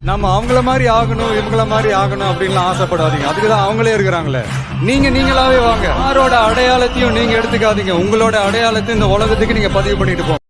நம்ம அவங்கள மாதிரி ஆகணும் இவங்கள மாதிரி ஆகணும் அப்படின்னு ஆசைப்படாதீங்க. அதுக்குதான் அவங்களே இருக்கிறாங்களே. நீங்களாவே வாங்க. யாரோட அடையாளத்தையும் நீங்க எடுத்துக்காதீங்க. உங்களோட அடையாளத்தை இந்த உலகத்துக்கு நீங்க பதிவு பண்ணிட்டு போங்க.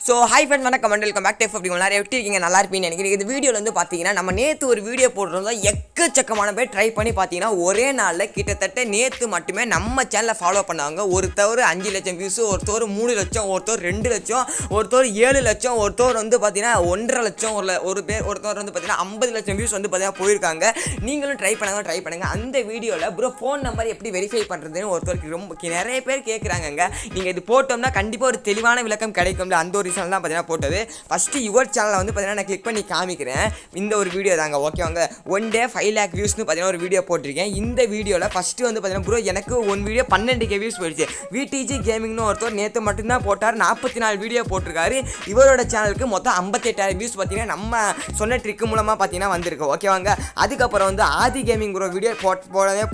ஸோ ஹை ஃப்ரெண்ட் வணக்கம் வெல்கம் பேக் டு FFT. எல்லாரும் எப்படி இருக்கீங்க? நல்லா இருப்பீங்கன்னு நினைக்கிறேன். இந்த வீடியோவில் வந்து பார்த்தீங்கன்னா நம்ம நேற்று ஒரு வீடியோ போட்டிருந்தோம். எக்கச்சக்கமான பேர் ட்ரை பண்ணி பார்த்தீங்கன்னா ஒரே நாளில் கிட்டத்தட்ட நேற்று மட்டுமே நம்ம சேனலை ஃபாலோ பண்ணாங்க. ஒருத்தர் 5 லட்சம் வியூஸு, ஒருத்தர் 3 லட்சம், ஒருத்தர் 2 லட்சம், ஒருத்தர் 7 லட்சம், ஒருத்தர் வந்து பார்த்தீங்கன்னா 1.5 லட்சம், ஒருத்தர் வந்து பார்த்தீங்கன்னா 50 லட்சம் வியூஸ் வந்து பார்த்தீங்கன்னா போயிருக்காங்க. நீங்களும் ட்ரை பண்ணுங்க. அந்த வீடியோவில் ப்ரோ ஃபோன் நம்பர் எப்படி வெரிஃபை பண்ணுறதுன்னு ஒருத்தருக்கு ரொம்ப நிறைய பேர் கேட்குறாங்கங்க. நீங்கள் இது போட்டோம்னா கண்டிப்பாக ஒரு தெளிவான விளக்கம் கிடைக்கும்ல. அந்த ஒரு சேனல் தான் பார்த்தீங்கன்னா போட்டது. ஃபஸ்ட்டு யுவர் சேனலை வந்து பார்த்தீங்கன்னா நான் கிளிக் பண்ணி காமிக்கிறேன். இந்த ஒரு வீடியோ தாங்க. ஓகேவாங்க. 1 day 5 lakh வியூஸ்னு பார்த்தீங்கன்னா ஒரு வீடியோ போட்டிருக்கேன். இந்த வீடியோவில் ஃபஸ்ட்டு வந்து பார்த்தீங்கன்னா ப்ரோ எனக்கு ஒன் வீடியோ 12K வியூஸ் போயிடுச்சு. 𝗏𝗔 கேமிங்னு ஒருத்தர் நேற்று மட்டும்தான் போட்டார். 44 வீடியோ போட்டிருக்காரு. இவரோட சேனலுக்கு மொத்தம் 58,000 வியூஸ் பார்த்தீங்கன்னா நம்ம சொன்ன ட்ரிக்கு மூலமாக பார்த்தீங்கன்னா வந்திருக்கு. ஓகேவாங்க. அதுக்கப்புறம் வந்து ஆதி கேமிங் ஒரு வீடியோ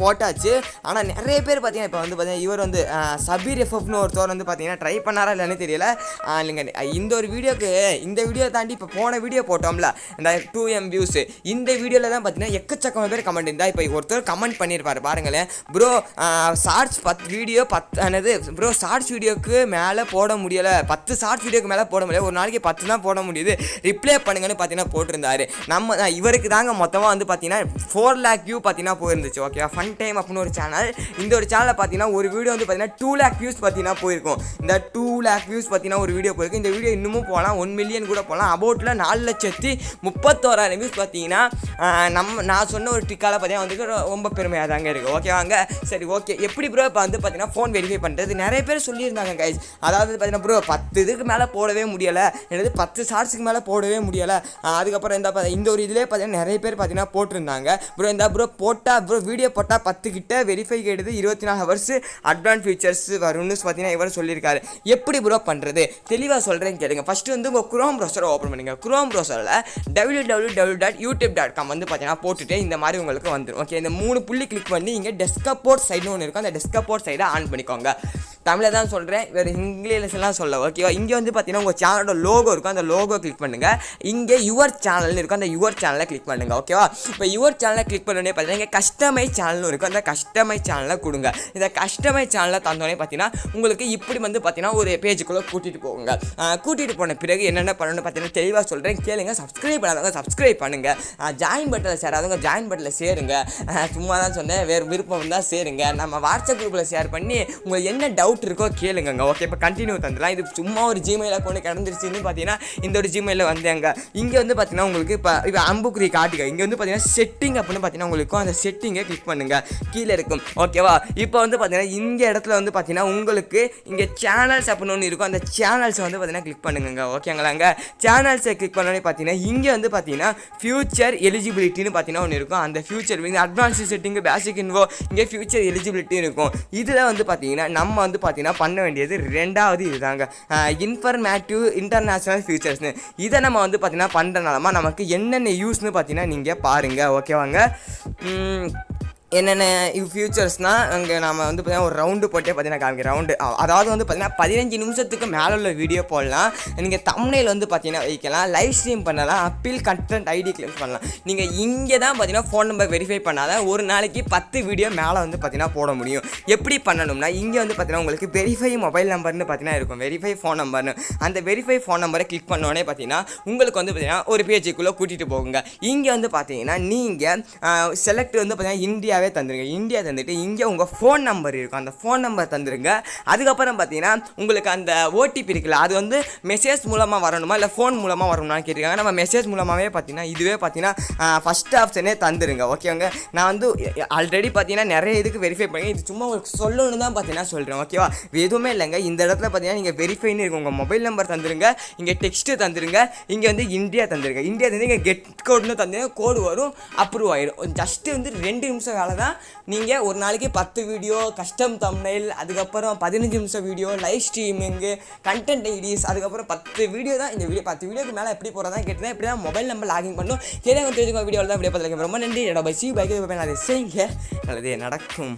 போட்டாச்சு. ஆனால் நிறைய பேர் பார்த்தீங்கன்னா இப்போ வந்து பார்த்தீங்கன்னா இவர் வந்து 𝗧𝗵𝗶𝗍𝗏்னு ஒருத்தர் வந்து பார்த்தீங்கன்னா ட்ரை பண்ணாரா இல்லைன்னு தெரியல. இல்லைங்க இந்த ஒரு வீடியோக்கு இந்த வீடியோ தாண்டி இப்போ போன வீடியோ போட்டோம்ல இந்த 2M வியூஸ், இந்த வீடியோவில் தான் பார்த்தீங்கன்னா எக்கச்சக்கமான பேர் கமெண்ட் இருந்தால் இப்போ ஒருத்தர் கமெண்ட் பண்ணியிருப்பார் பாருங்களேன். Bro shorts 10 video 10 bro shorts வீடியோக்கு மேலே போட முடியலை, 10 ஷார்ட்ஸ் வீடியோக்கு மேலே போட முடியல, ஒரு நாளைக்கு 10 தான் போட முடியுது, ரிப்ளை பண்ணுங்கன்னு பார்த்தீங்கன்னா போட்டிருந்தாரு. நம்ம இவருக்கு தாங்க மொத்தமாக வந்து பார்த்தீங்கன்னா 4 lakh வியூ பார்த்தீங்கன்னா போயிருந்துச்சு. ஓகேவா. ஃபன் டைம் அப்படின்னு ஒரு சேனல். இந்த ஒரு சேனலில் பார்த்தீங்கன்னா ஒரு வீடியோ வந்து பார்த்தீங்கன்னா 2 lakh வியூஸ் பார்த்தீங்கன்னா போயிருக்கும். இந்த 2 lakh வியூஸ் பார்த்தீங்கன்னா ஒரு வீடியோ போயிருக்கு. இந்த வீடியோ இன்னமும் போகலாம், 1 மில்லியன் கூட போகலாம். அபவுட்டில் 4,31,000 வியூஸ் பார்த்தீங்கன்னா நான் சொன்ன ஒரு ட்ரிக்கால் பார்த்தீங்கன்னா வந்து ரொம்ப பெருமையாக தாங்க இருக்குது. ஓகேவாங்க. சரி ஓகே. எப்படி ப்ரோ இப்போ வந்து பார்த்தீங்கன்னா ஃபோன் வெரிஃபை பண்ணுறது நிறைய பேர் சொல்லியிருந்தாங்க கைஸ். அதாவது பார்த்தீங்கன்னா ப்ரோ 10 இதுக்கு மேலே போடவே முடியலை, எனது 10 ஷார்ட்ஸுக்கு மேலே போடவே முடியலை. அதுக்கப்புறம் இந்த ஒரு இதிலே பார்த்தீங்கன்னா நிறைய பேர் பார்த்தீங்கன்னா போட்டிருந்தாங்க. ப்ரோ ப்ரோ வீடியோ போட்டால் 10 கிட்ட வெரிஃபை கேடுது, 24 ஹவர்ஸ் அட்வான்ஸ் ஃபீச்சர்ஸ் வரும்னு பார்த்தீங்கன்னா இவர் சொல்லியிருக்காரு. எப்படி ப்ரோ பண்ணுறது தெளிவாக சொல்கிறேன்னு கேளுங்க. ஃபஸ்ட்டு வந்து உங்கள் குரோம் ப்ரௌசரை ஓப்பன் பண்ணுங்க. குரோம் ப்ரௌசரில் www.youtube.com வந்து பார்த்தீங்கன்னா போட்டுட்டு இந்த மாதிரி உங்களுக்கு வந்துடும். ஓகே. இந்த 3 புள்ளி கிளிக் பண்ணி இங்கே டெஸ்க்டாப் சைடுன்னு ஒன்று இருக்கும். அந்த டெஸ்க்டாப் சைடை ஆன் பண்ணிக்கோங்க. தமிழில் தான் சொல்கிறேன், வேறு இங்கிலீஷ்லாம் சொல்ல. ஓகேவா. இங்கே வந்து பார்த்தீங்கன்னா உங்கள் சேனலோட லோகோ இருக்கும். அந்த லோகோ கிளிக் பண்ணுங்கள். இங்கே யுவர் சேனல்னு இருக்கும். அந்த யுவர் சேனலை கிளிக் பண்ணுங்கள். ஓகேவா. இப்போ யுவர் சேனலை கிளிக் பண்ணோடனே பார்த்தீங்கன்னா இங்கே கஸ்டமைஸ் சேனல்னு இருக்கும். அந்த கஸ்டமைஸ் சேனலை கொடுங்க. இந்த கஸ்டமைஸ் சேனலை தந்தோடனே பார்த்தீங்கன்னா உங்களுக்கு இப்படி வந்து பார்த்தீங்கன்னா ஒரு பேஜுக்குள்ளே கூட்டிகிட்டு போங்க. கூட்டிகிட்டு போன பிறகு என்னென்ன பண்ணணும்னு பார்த்தீங்கன்னா தெளிவாக சொல்கிறேன் கேளுங்க. சப்ஸ்கிரைப் பண்ணாதவங்க சப்ஸ்கிரைப் பண்ணுங்கள். ஜாயின் பட்டனில் சேராதவங்க ஜாயின் பட்டனில் சேருங்க. சும்மா தான் சொன்னேன், வேறு விருப்பம் இருந்தால் சேருங்க. நம்ம வாட்ஸ்அப் குரூப்பில் ஷேர் பண்ணி உங்களுக்கு என்ன டவுட் இருக்கோ கேளுங்க. ஓகே. இப்போ கண்டினியூ தந்துடலாம். இது சும்மா ஒரு ஜிமெயில் அக்கௌண்ட் கிடந்துருச்சுன்னு பார்த்தீங்கன்னா இந்த ஒரு ஜிமெயிலில் வந்தாங்க. இங்கே வந்து பார்த்தீங்கன்னா உங்களுக்கு இப்போ அம்புக்குறி காட்டுங்க. இங்கே வந்து பார்த்தீங்கன்னா செட்டிங் அப்படின்னு பார்த்தீங்கன்னா உங்களுக்கு அந்த செட்டிங்கை கிளிக் பண்ணுங்கள். கீழே இருக்கும். ஓகேவா. இப்போ வந்து பார்த்தீங்கன்னா இந்த இடத்துல வந்து பார்த்தீங்கன்னா உங்களுக்கு இங்கே சேனல்ஸ் அப்படின்னு ஒன்று இருக்கும். அந்த சேனல்ஸை வந்து பார்த்தீங்கன்னா கிளிக் பண்ணுங்க. ஓகேங்களாங்க. சேனல்ஸை கிளிக் பண்ணோன்னே பார்த்தீங்கன்னா இங்கே வந்து பார்த்தீங்கன்னா ஃபியூச்சர் எலிஜிபிலிட்டின்னு பார்த்தீங்கன்னா ஒன்று இருக்கும். அந்த ஃபியூச்சர் அட்வான்ஸ் செட்டிங்கு பேசிக் இன்ஃபோ இங்கே ஃபியூச்சர் எலிஜிபிலிட்டி இருக்கும். இதில் வந்து பார்த்தீங்கன்னா நம்ம வந்து பார்த்தீங்கன்னா பண்ண வேண்டியது 2வது இதுதாங்க, இன்ஃபர்மேட்டிவ் இன்டர்நேஷ்னல் ஃபியூச்சர்ஸ்னு. இதை நம்ம வந்து பார்த்தீங்கன்னா பண்ணுறனாலமா நமக்கு என்னென்ன யூஸ்னு பார்த்தீங்கன்னா நீங்கள் பாருங்கள். ஓகேவாங்க. என்னென்ன ஃபியூச்சர்ஸ்னால் அங்கே நம்ம வந்து பார்த்தீங்கன்னா ஒரு ரவுண்டு போட்டே பார்த்தீங்கன்னா காமிக்க ரவுண்டு, அதாவது வந்து பார்த்தீங்கன்னா 15 நிமிஷத்துக்கு மேலே உள்ள வீடியோ போடலாம். நீங்கள் தம்ப்நெயில் வந்து பார்த்தீங்கன்னா வைக்கலாம், லைவ் ஸ்ட்ரீம் பண்ணலாம், அப்பீல் கண்டென்ட் ஐடி கிளைம் பண்ணலாம். நீங்கள் இங்கே தான் பார்த்தீங்கன்னா ஃபோன் நம்பர் வெரிஃபை பண்ணாதான் ஒரு நாளைக்கு 10 வீடியோ மேலே வந்து பார்த்தீங்கன்னா போட முடியும். எப்படி பண்ணணும்னா இங்கே வந்து பார்த்தீங்கன்னா உங்களுக்கு வெரிஃபை மொபைல் நம்பர்னு பார்த்தீங்கன்னா இருக்கும், வெரிஃபை ஃபோன் நம்பர்னு. அந்த வெரிஃபை ஃபோன் நம்பரை கிளிக் பண்ணோடனே பார்த்தீங்கன்னா உங்களுக்கு வந்து பார்த்தீங்கன்னா ஒரு பேஜுக்குள்ளே கூட்டிகிட்டு போகுங்க. இங்கே வந்து பார்த்தீங்கன்னா நீங்கள் செலக்ட் வந்து பார்த்தீங்கன்னா இந்தியாவே தந்துருங்க. இந்தியா தந்துட்டு இங்கே உங்கள் ஃபோன் நம்பர் இருக்கும், அந்த ஃபோன் நம்பர் தந்துருங்க. அதுக்கப்புறம் பார்த்தீங்கன்னா உங்களுக்கு அந்த ஓடிபி இருக்குல்ல, அது வந்து மெசேஜ் மூலமாக வரணுமா இல்லை ஃபோன் மூலமாக வரணுமான்னு கேட்டிருக்காங்க. நம்ம மெசேஜ் மூலமாகவே பார்த்தீங்கன்னா இதுவே பார்த்தீங்கன்னா ஃபஸ்ட் ஆப்ஷனே தந்துருங்க. ஓகேவாங்க. நான் வந்து ஆல்ரெடி பார்த்தீங்கன்னா நிறைய இதுக்கு வெரிஃபை பண்ணி இது சும்மா உங்களுக்கு சொல்லணும்னு தான் பார்த்தீங்கன்னா சொல்கிறேன். ஓகேவா. எதுவுமே இல்லைங்க. இந்த இடத்துல பார்த்தீங்கன்னா நீங்கள் வெரிஃபைன்னு இருக்கும். உங்கள் மொபைல் நம்பர் தந்துருங்க, இங்கே டெக்ஸ்ட்டு தந்துருங்க, இங்கே வந்து இந்தியா தந்துருங்க. இந்தியா தந்து இங்கே கெட் கோடுன்னு தந்துருங்க, கோடு வரும், அப்ரூவ் ஆகிடும். ஜஸ்ட்டு வந்து 2 நிமிஷம் வேலை தான். நீங்கள் ஒரு நாளைக்கு 10 வீடியோ, கஸ்டம் தம்ப்நெயில், அதுக்கப்புறம் 15 நிமிஷம் video, live streaming, content IDs, அதுக்கப்புறம் 10 வீடியோ தான். இந்த வீடியோ 10 வீடியோக்கு மேலே எப்படி போகிறதா கேட்டுதான் இப்படி தான் மொபைல் நம்பர் லாகின் பண்ணணும். தெரியாமல் தெரிஞ்சுக்கோ வீடியோவில் தான் வீடியோ பார்த்துருக்கேன். ரொம்ப நன்றி. 𝗙𝗵𝗍 அதை செய்யுங்க, நல்லதே நடக்கும்.